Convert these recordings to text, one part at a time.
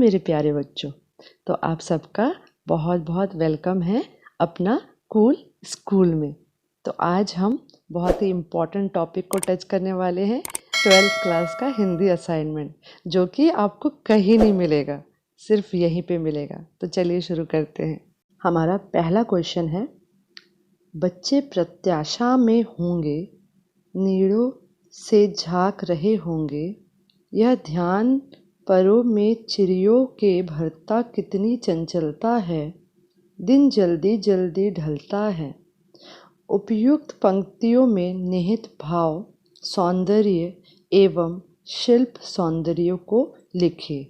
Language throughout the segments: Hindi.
मेरे प्यारे बच्चों। तो आप सबका बहुत बहुत वेलकम है अपना कूल स्कूल में। तो आज हम बहुत ही इम्पॉर्टेंट टॉपिक को टच करने वाले हैं, 12th क्लास का हिंदी असाइनमेंट, जो कि आपको कहीं नहीं मिलेगा, सिर्फ यहीं पे मिलेगा। तो चलिए शुरू करते हैं। हमारा पहला क्वेश्चन है, बच्चे प्रत्याशा में होंगे, नीड़ों से झांक रहे होंगे, यह ध्यान परों में चिड़ियों के भरता कितनी चंचलता है, दिन जल्दी जल्दी ढलता है। उपयुक्त पंक्तियों में निहित भाव, सौंदर्य एवं शिल्प सौंदर्य को लिखिए।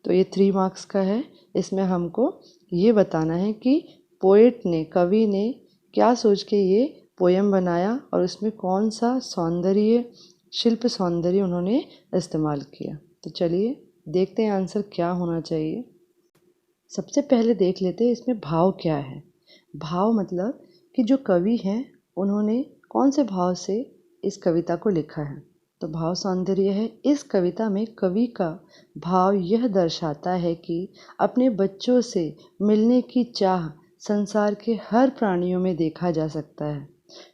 तो ये 3 मार्क्स का है। इसमें हमको ये बताना है कि पोएट ने, कवि ने क्या सोच के ये पोयम बनाया और उसमें कौन सा सौंदर्य, शिल्प सौंदर्य उन्होंने इस्तेमाल किया। तो चलिए देखते हैं आंसर क्या होना चाहिए। सबसे पहले देख लेते हैं इसमें भाव क्या है। भाव मतलब कि जो कवि हैं उन्होंने कौन से भाव से इस कविता को लिखा है। तो भाव सौंदर्य है। इस कविता में कवि का भाव यह दर्शाता है कि अपने बच्चों से मिलने की चाह संसार के हर प्राणियों में देखा जा सकता है,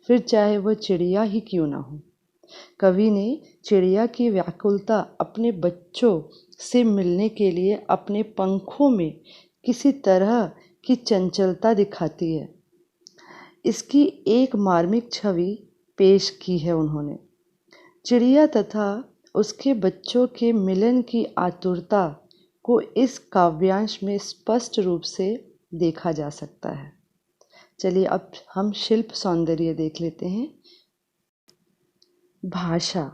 फिर चाहे वह चिड़िया ही क्यों ना हो। कवि ने चिड़िया की व्याकुलता अपने बच्चों से मिलने के लिए अपने पंखों में किसी तरह की चंचलता दिखाती है, इसकी एक मार्मिक छवि पेश की है उन्होंने। चिड़िया तथा उसके बच्चों के मिलन की आतुरता को इस काव्यांश में स्पष्ट रूप से देखा जा सकता है। चलिए अब हम शिल्प सौंदर्य देख लेते हैं। भाषा,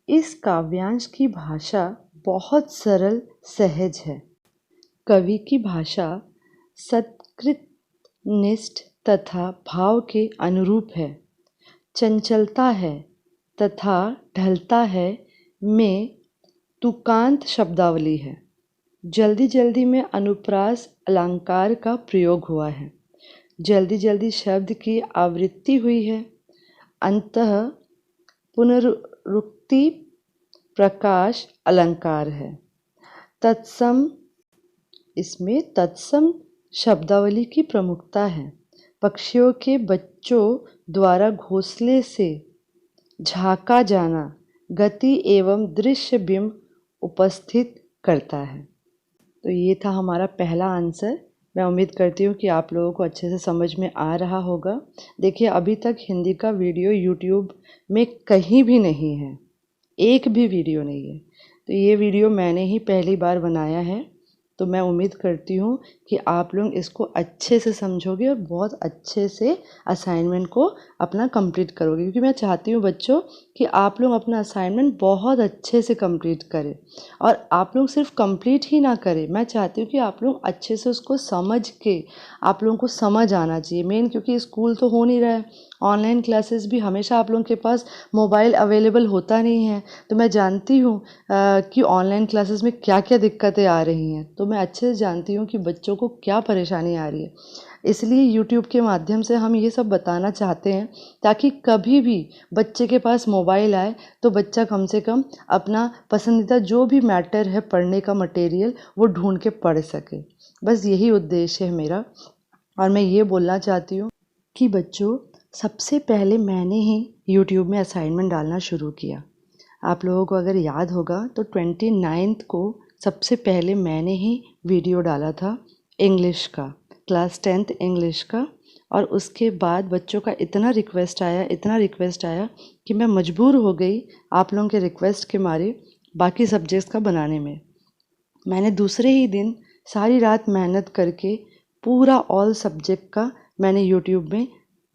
इस काव्यांश की भाषा बहुत सरल सहज है। कवि की भाषा सत्कृत निष्ठ तथा भाव के अनुरूप है। चंचलता है तथा ढलता है में तुकांत शब्दावली है। जल्दी जल्दी में अनुप्रास अलंकार का प्रयोग हुआ है। जल्दी जल्दी शब्द की आवृत्ति हुई है। अंतः पुनरुक्ति प्रकाश अलंकार है। तत्सम, इसमें तत्सम शब्दावली की प्रमुखता है। पक्षियों के बच्चों द्वारा घोंसले से झांका जाना गति एवं दृश्य बिंब उपस्थित करता है। तो ये था हमारा पहला आंसर। मैं उम्मीद करती हूँ कि आप लोगों को अच्छे से समझ में आ रहा होगा। देखिए अभी तक हिंदी का वीडियो यूट्यूब में कहीं भी नहीं है, एक भी वीडियो नहीं है। तो ये वीडियो मैंने ही पहली बार बनाया है। तो मैं उम्मीद करती हूँ कि आप लोग इसको अच्छे से समझोगे और बहुत अच्छे से असाइनमेंट को अपना कंप्लीट करोगे, क्योंकि मैं चाहती हूँ बच्चों कि आप लोग अपना असाइनमेंट बहुत अच्छे से कंप्लीट करें। और आप लोग सिर्फ कंप्लीट ही ना करें, मैं चाहती हूँ कि आप लोग अच्छे से उसको समझ के, आप लोगों को समझ आना चाहिए मेन, क्योंकि स्कूल तो हो नहीं रहा है, ऑनलाइन क्लासेस भी हमेशा आप लोगों के पास मोबाइल अवेलेबल होता नहीं है। तो मैं जानती हूँ कि ऑनलाइन क्लासेस में क्या क्या दिक्कतें आ रही हैं। तो मैं अच्छे से जानती हूँ कि बच्चों को क्या परेशानी आ रही है। इसलिए यूट्यूब के माध्यम से हम ये सब बताना चाहते हैं, ताकि कभी भी बच्चे के पास मोबाइल आए तो बच्चा कम से कम अपना पसंदीदा जो भी मैटर है, पढ़ने का मटेरियल, वो ढूंढ के पढ़ सके। बस यही उद्देश्य है मेरा। और मैं ये बोलना चाहती हूँ कि बच्चों, सबसे पहले मैंने ही यूट्यूब में असाइनमेंट डालना शुरू किया। आप लोगों को अगर याद होगा तो 29 को सबसे पहले मैंने ही वीडियो डाला था इंग्लिश का, क्लास 10th इंग्लिश का। और उसके बाद बच्चों का इतना रिक्वेस्ट आया कि मैं मजबूर हो गई आप लोगों के रिक्वेस्ट के मारे बाकी सब्जेक्ट्स का बनाने में। मैंने दूसरे ही दिन सारी रात मेहनत करके पूरा ऑल सब्जेक्ट का मैंने यूट्यूब में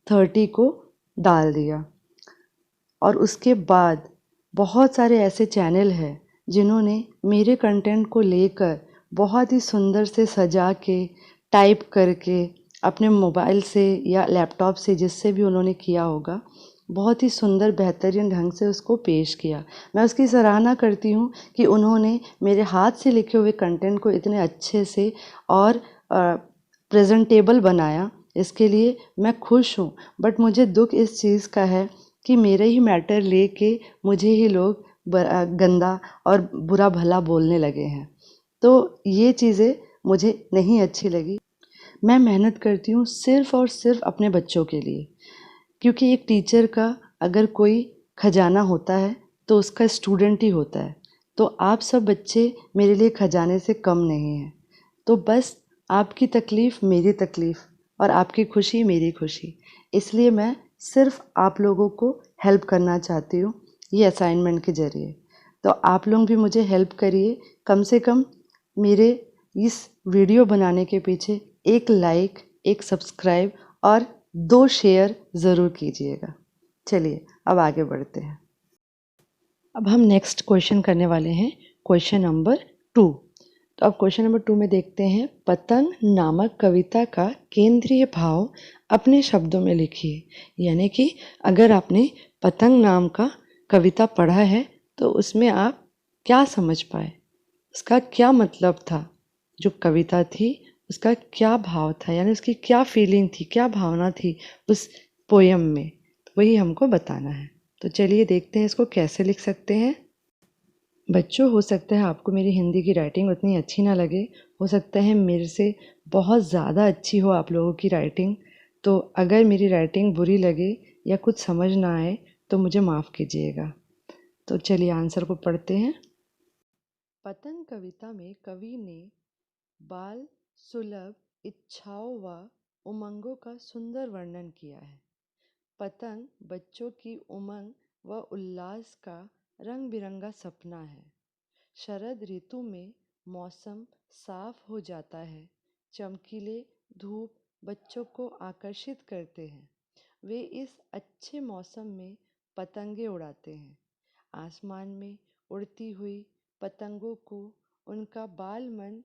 30 को डाल दिया। और उसके बाद बहुत सारे ऐसे चैनल हैं जिन्होंने मेरे कंटेंट को लेकर बहुत ही सुंदर से सजा के, टाइप करके, अपने मोबाइल से या लैपटॉप से, जिससे भी उन्होंने किया होगा, बहुत ही सुंदर बेहतरीन ढंग से उसको पेश किया। मैं उसकी सराहना करती हूँ कि उन्होंने मेरे हाथ से लिखे हुए कंटेंट को इतने अच्छे से और प्रेजेंटेबल बनाया। इसके लिए मैं खुश हूँ। बट मुझे दुख इस चीज़ का है कि मेरे ही मैटर लेके मुझे ही लोग गंदा और बुरा भला बोलने लगे हैं। तो ये चीज़ें मुझे नहीं अच्छी लगी। मैं मेहनत करती हूँ सिर्फ़ और सिर्फ़ अपने बच्चों के लिए, क्योंकि एक टीचर का अगर कोई खजाना होता है तो उसका स्टूडेंट ही होता है। तो आप सब बच्चे मेरे लिए खजाने से कम नहीं हैं। तो बस आपकी तकलीफ़ मेरी तकलीफ़ और आपकी खुशी मेरी खुशी, इसलिए मैं सिर्फ़ आप लोगों को हेल्प करना चाहती हूँ ये असाइनमेंट के ज़रिए। तो आप लोग भी मुझे हेल्प करिए, कम से कम मेरे इस वीडियो बनाने के पीछे एक लाइक, एक सब्सक्राइब और 2 शेयर ज़रूर कीजिएगा। चलिए अब आगे बढ़ते हैं। अब हम नेक्स्ट क्वेश्चन करने वाले हैं, क्वेश्चन नंबर 2। तो अब क्वेश्चन नंबर 2 में देखते हैं, पतंग नामक कविता का केंद्रीय भाव अपने शब्दों में लिखिए। यानी कि अगर आपने पतंग नाम का कविता पढ़ा है तो उसमें आप क्या समझ पाए, उसका क्या मतलब था, जो कविता थी उसका क्या भाव था, यानी उसकी क्या फीलिंग थी, क्या भावना थी उस पोयम में, तो वही हमको बताना है। तो चलिए देखते हैं इसको कैसे लिख सकते हैं। बच्चों, हो सकता है आपको मेरी हिंदी की राइटिंग उतनी अच्छी ना लगे, हो सकता है मेरे से बहुत ज़्यादा अच्छी हो आप लोगों की राइटिंग। तो अगर मेरी राइटिंग बुरी लगे या कुछ समझ ना आए तो मुझे माफ़ कीजिएगा। तो चलिए आंसर को पढ़ते हैं। पतंग कविता में कवि ने बाल सुलभ इच्छाओं व उमंगों का सुंदर वर्णन किया है। पतंग बच्चों की उमंग व उल्लास का रंग बिरंगा सपना है। शरद ऋतु में मौसम साफ हो जाता है। चमकीले धूप बच्चों को आकर्षित करते हैं। वे इस अच्छे मौसम में पतंगे उड़ाते हैं। आसमान में उड़ती हुई पतंगों को उनका बाल मन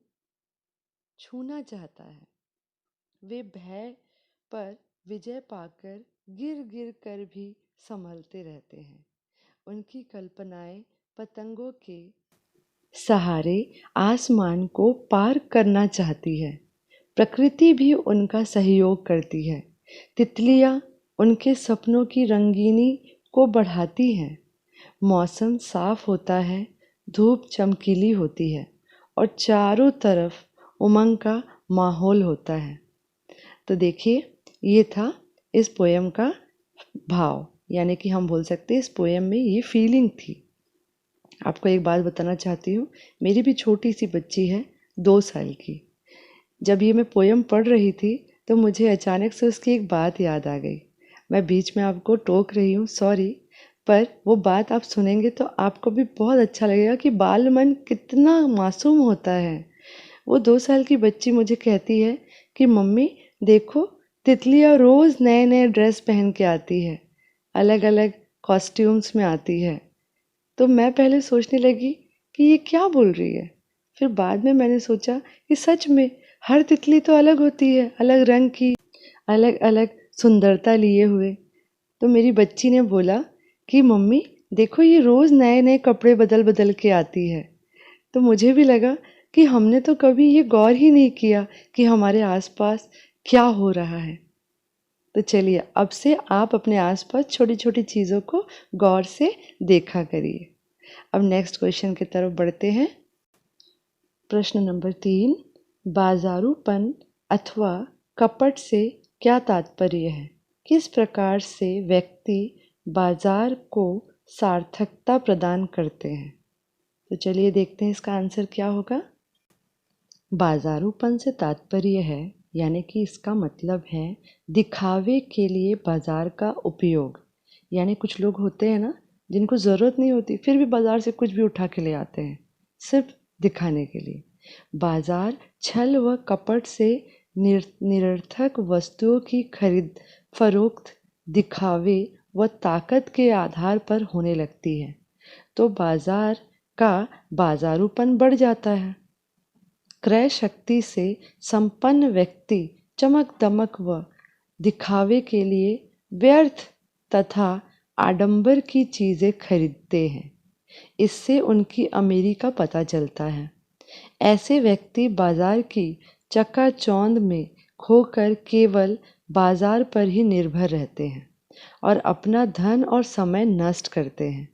छूना चाहता है। वे भय पर विजय पाकर गिर गिर कर भी संभलते रहते हैं। उनकी कल्पनाएं पतंगों के सहारे आसमान को पार करना चाहती है। प्रकृति भी उनका सहयोग करती है। तितलियां उनके सपनों की रंगीनी को बढ़ाती हैं। मौसम साफ होता है, धूप चमकीली होती है और चारों तरफ उमंग का माहौल होता है। तो देखिए, ये था इस पोयम का भाव, यानी कि हम बोल सकते हैं इस पोयम में ये फीलिंग थी। आपको एक बात बताना चाहती हूँ, मेरी भी छोटी सी बच्ची है 2 साल की। जब ये मैं पोयम पढ़ रही थी तो मुझे अचानक से उसकी एक बात याद आ गई। मैं बीच में आपको टोक रही हूँ, सॉरी, पर वो बात आप सुनेंगे तो आपको भी बहुत अच्छा लगेगा कि बाल मन कितना मासूम होता है। वो 2 साल की बच्ची मुझे कहती है कि मम्मी देखो, तितलियाँ रोज़ नए नए ड्रेस पहन के आती है, अलग अलग कॉस्ट्यूम्स में आती है। तो मैं पहले सोचने लगी कि ये क्या बोल रही है। फिर बाद में मैंने सोचा कि सच में हर तितली तो अलग होती है, अलग रंग की, अलग अलग सुंदरता लिए हुए। तो मेरी बच्ची ने बोला कि मम्मी देखो, ये रोज़ नए नए कपड़े बदल बदल के आती है। तो मुझे भी लगा कि हमने तो कभी ये गौर ही नहीं किया कि हमारे आसपास क्या हो रहा है। तो चलिए अब से आप अपने आसपास छोटी छोटी चीज़ों को गौर से देखा करिए। अब नेक्स्ट क्वेश्चन की तरफ बढ़ते हैं। प्रश्न नंबर 3, बाजारूपन अथवा कपट से क्या तात्पर्य है? किस प्रकार से व्यक्ति बाजार को सार्थकता प्रदान करते हैं? तो चलिए देखते हैं इसका आंसर क्या होगा। बाजारूपन से तात्पर्य है, यानी कि इसका मतलब है दिखावे के लिए बाजार का उपयोग। यानी कुछ लोग होते हैं ना, जिनको ज़रूरत नहीं होती फिर भी बाजार से कुछ भी उठा के ले आते हैं सिर्फ दिखाने के लिए। बाजार छल व कपट से निरर्थक वस्तुओं की खरीद फरोख्त दिखावे व ताकत के आधार पर होने लगती है। तो बाजार का बाजारूपन बढ़ जाता है। क्रय शक्ति से संपन्न व्यक्ति चमक दमक व दिखावे के लिए व्यर्थ तथा आडंबर की चीज़ें खरीदते हैं। इससे उनकी अमीरी का पता चलता है। ऐसे व्यक्ति बाजार की चकाचौंध में खोकर केवल बाजार पर ही निर्भर रहते हैं और अपना धन और समय नष्ट करते हैं।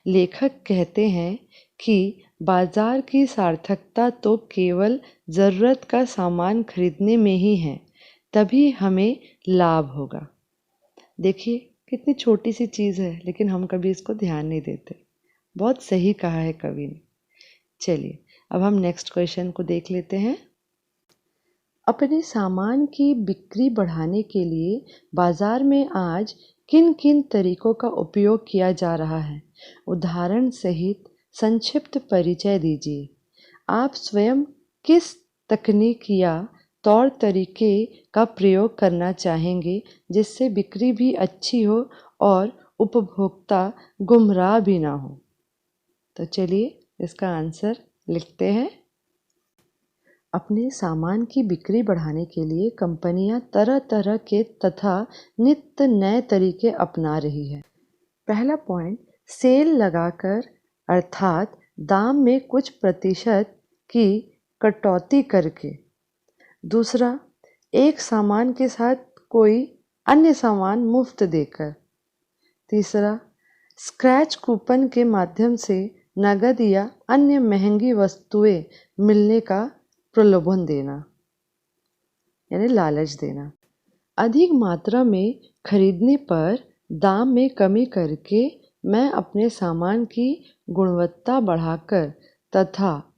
लेखक कहते हैं कि बाजार की सार्थकता तो केवल ज़रूरत का सामान खरीदने में ही है, तभी हमें लाभ होगा। देखिए कितनी छोटी सी चीज़ है, लेकिन हम कभी इसको ध्यान नहीं देते। बहुत सही कहा है कवि ने। चलिए अब हम नेक्स्ट क्वेश्चन को देख लेते हैं। अपने सामान की बिक्री बढ़ाने के लिए बाजार में आज किन किन तरीकों का उपयोग किया जा रहा है? उदाहरण सहित संक्षिप्त परिचय दीजिए। आप स्वयं किस तकनीक या तौर तरीके का प्रयोग करना चाहेंगे जिससे बिक्री भी अच्छी हो और उपभोक्ता गुमराह भी ना हो? तो चलिए इसका आंसर लिखते हैं। अपने सामान की बिक्री बढ़ाने के लिए कंपनियां तरह तरह के तथा नित्य नए तरीके अपना रही है। पहला पॉइंट, सेल लगाकर अर्थात दाम में कुछ प्रतिशत की कटौती करके। दूसरा, एक सामान के साथ कोई अन्य सामान मुफ्त देकर। तीसरा, स्क्रैच कूपन के माध्यम से नगद या अन्य महंगी वस्तुएं मिलने का प्रलोभन देना, यानी लालच देना। अधिक मात्रा में खरीदने पर दाम में कमी करके मैं अपने सामान की गुणवत्ता बढ़ाकर तथा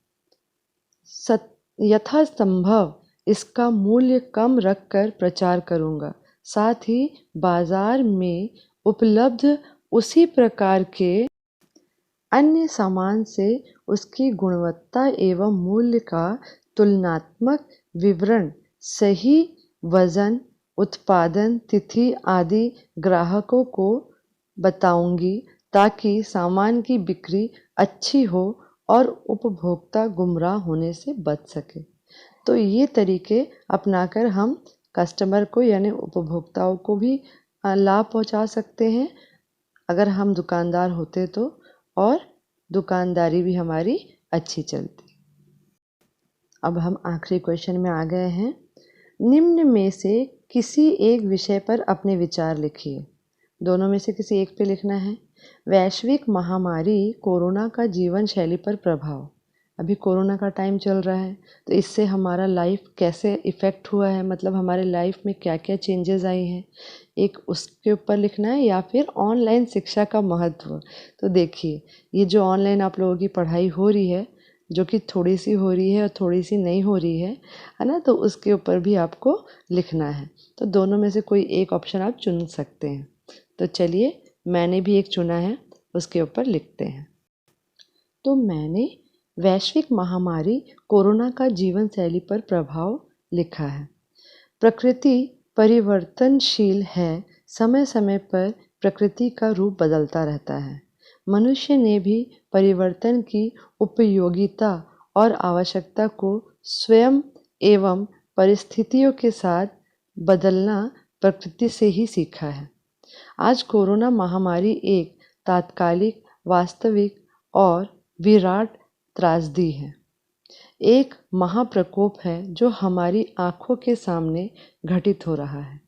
यथासंभव इसका मूल्य कम रखकर प्रचार करूंगा। साथ ही बाजार में उपलब्ध उसी प्रकार के अन्य सामान से उसकी गुणवत्ता एवं मूल्य का तुलनात्मक विवरण, सही वजन, उत्पादन तिथि आदि ग्राहकों को बताऊंगी ताकि सामान की बिक्री अच्छी हो और उपभोक्ता गुमराह होने से बच सके। तो ये तरीके अपनाकर हम कस्टमर को यानी उपभोक्ताओं को भी लाभ पहुंचा सकते हैं अगर हम दुकानदार होते तो, और दुकानदारी भी हमारी अच्छी चलती। अब हम आखिरी क्वेश्चन में आ गए हैं। निम्न में से किसी एक विषय पर अपने विचार लिखिए। दोनों में से किसी एक पे लिखना है। वैश्विक महामारी कोरोना का जीवन शैली पर प्रभाव। अभी कोरोना का टाइम चल रहा है, तो इससे हमारा लाइफ कैसे इफ़ेक्ट हुआ है, मतलब हमारे लाइफ में क्या क्या चेंजेस आई हैं, एक उसके ऊपर लिखना है। या फिर ऑनलाइन शिक्षा का महत्व। तो देखिए, ये जो ऑनलाइन आप लोगों की पढ़ाई हो रही है, जो कि थोड़ी सी हो रही है और थोड़ी सी नहीं हो रही है ना, तो उसके ऊपर भी आपको लिखना है। तो दोनों में से कोई एक ऑप्शन आप चुन सकते हैं। तो चलिए, मैंने भी एक चुना है, उसके ऊपर लिखते हैं। तो मैंने वैश्विक महामारी कोरोना का जीवन शैली पर प्रभाव लिखा है। प्रकृति परिवर्तनशील है, समय समय पर प्रकृति का रूप बदलता रहता है। मनुष्य ने भी परिवर्तन की उपयोगिता और आवश्यकता को स्वयं एवं परिस्थितियों के साथ बदलना प्रकृति से ही सीखा है। आज कोरोना महामारी एक तात्कालिक, वास्तविक और विराट त्रासदी है। एक महाप्रकोप है जो हमारी आंखों के सामने घटित हो रहा है।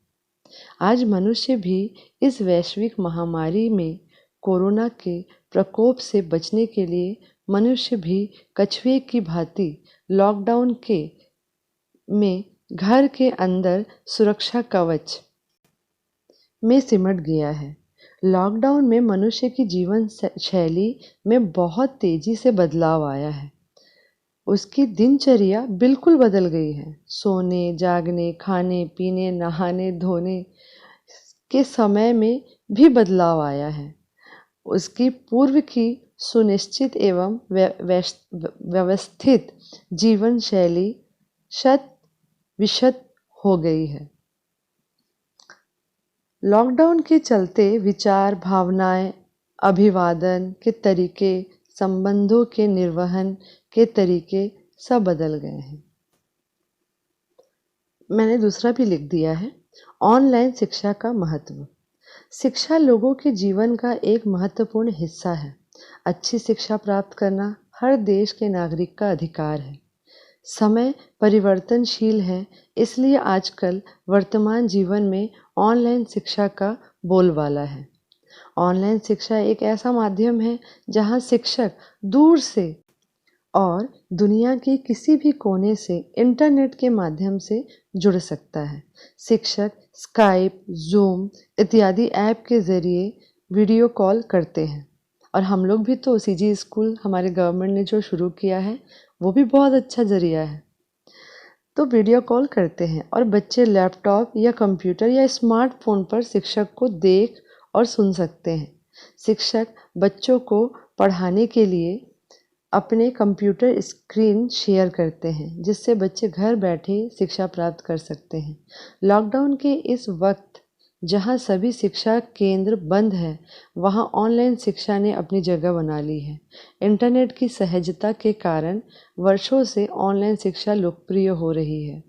आज मनुष्य भी इस वैश्विक महामारी में कोरोना के प्रकोप से बचने के लिए मनुष्य भी कछुए की भांति लॉकडाउन के में घर के अंदर सुरक्षा कवच में सिमट गया है। लॉकडाउन में मनुष्य की जीवन शैली में बहुत तेजी से बदलाव आया है। उसकी दिनचर्या बिल्कुल बदल गई है। सोने, जागने, खाने पीने, नहाने धोने के समय में भी बदलाव आया है। उसकी पूर्व की सुनिश्चित एवं व्यवस्थित जीवन शैली शत विशत हो गई है। लॉकडाउन के चलते विचार, भावनाएं, अभिवादन के तरीके, संबंधों के निर्वहन के तरीके सब बदल गए हैं। मैंने दूसरा भी लिख दिया है, ऑनलाइन शिक्षा का महत्व। शिक्षा लोगों के जीवन का एक महत्वपूर्ण हिस्सा है। अच्छी शिक्षा प्राप्त करना हर देश के नागरिक का अधिकार है। समय परिवर्तनशील है, इसलिए आजकल वर्तमान जीवन में ऑनलाइन शिक्षा का बोलबाला है। ऑनलाइन शिक्षा एक ऐसा माध्यम है जहां शिक्षक दूर से और दुनिया के किसी भी कोने से इंटरनेट के माध्यम से जुड़ सकता है। शिक्षक स्काइप, ज़ूम इत्यादि ऐप के ज़रिए वीडियो कॉल करते हैं और हम लोग भी तो सीजी स्कूल हमारे गवर्नमेंट ने जो शुरू किया है वो भी बहुत अच्छा ज़रिया है। तो वीडियो कॉल करते हैं और बच्चे लैपटॉप या कंप्यूटर या स्मार्टफोन पर शिक्षक को देख और सुन सकते हैं। शिक्षक बच्चों को पढ़ाने के लिए अपने कंप्यूटर स्क्रीन शेयर करते हैं जिससे बच्चे घर बैठे शिक्षा प्राप्त कर सकते हैं। लॉकडाउन के इस वक्त जहां सभी शिक्षा केंद्र बंद हैं, वहां ऑनलाइन शिक्षा ने अपनी जगह बना ली है। इंटरनेट की सहजता के कारण वर्षों से ऑनलाइन शिक्षा लोकप्रिय हो रही है।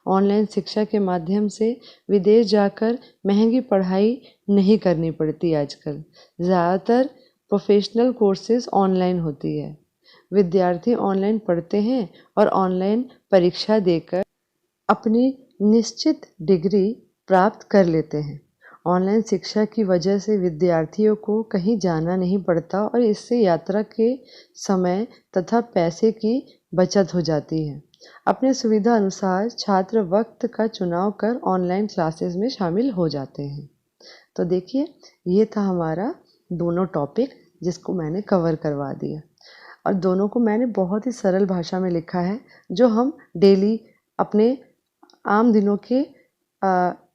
ऑनलाइन शिक्षा के माध्यम से विदेश जाकर महंगी पढ़ाई नहीं करनी पड़ती आजकल। ज़्यादातर प्रोफेशनल कोर्सेज ऑनलाइन होती है। विद्यार्थी ऑनलाइन पढ़ते हैं और ऑनलाइन परीक्षा देकर अपनी निश्चित डिग्री प्राप्त कर लेते हैं। ऑनलाइन शिक्षा की वजह से विद्यार्थियों को कहीं जाना नहीं पड़ता और इससे यात्रा के समय तथा पैसे की बचत हो जाती है। अपने सुविधा अनुसार छात्र वक्त का चुनाव कर ऑनलाइन क्लासेस में शामिल हो जाते हैं। तो देखिए, ये था हमारा दोनों टॉपिक जिसको मैंने कवर करवा दिया और दोनों को मैंने बहुत ही सरल भाषा में लिखा है, जो हम डेली अपने आम दिनों के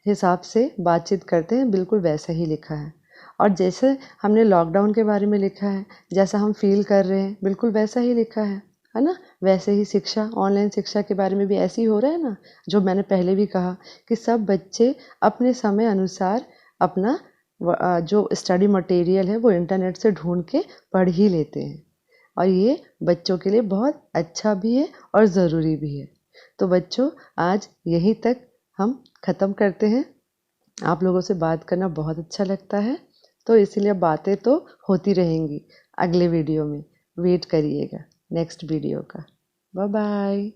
हिसाब से बातचीत करते हैं, बिल्कुल वैसा ही लिखा है। और जैसे हमने लॉकडाउन के बारे में लिखा है, जैसा हम फील कर रहे हैं, बिल्कुल वैसा ही लिखा है ना। वैसे ही शिक्षा, ऑनलाइन शिक्षा के बारे में भी ऐसे ही हो रहा है ना, जो मैंने पहले भी कहा कि सब बच्चे अपने समय अनुसार अपना जो स्टडी मटेरियल है वो इंटरनेट से ढूंढ के पढ़ ही लेते हैं और ये बच्चों के लिए बहुत अच्छा भी है और ज़रूरी भी है। तो बच्चों, आज यहीं तक हम ख़त्म करते हैं। आप लोगों से बात करना बहुत अच्छा लगता है, तो इसीलिए बातें तो होती रहेंगी। अगले वीडियो में वेट करिएगा नेक्स्ट वीडियो का। Bye bye.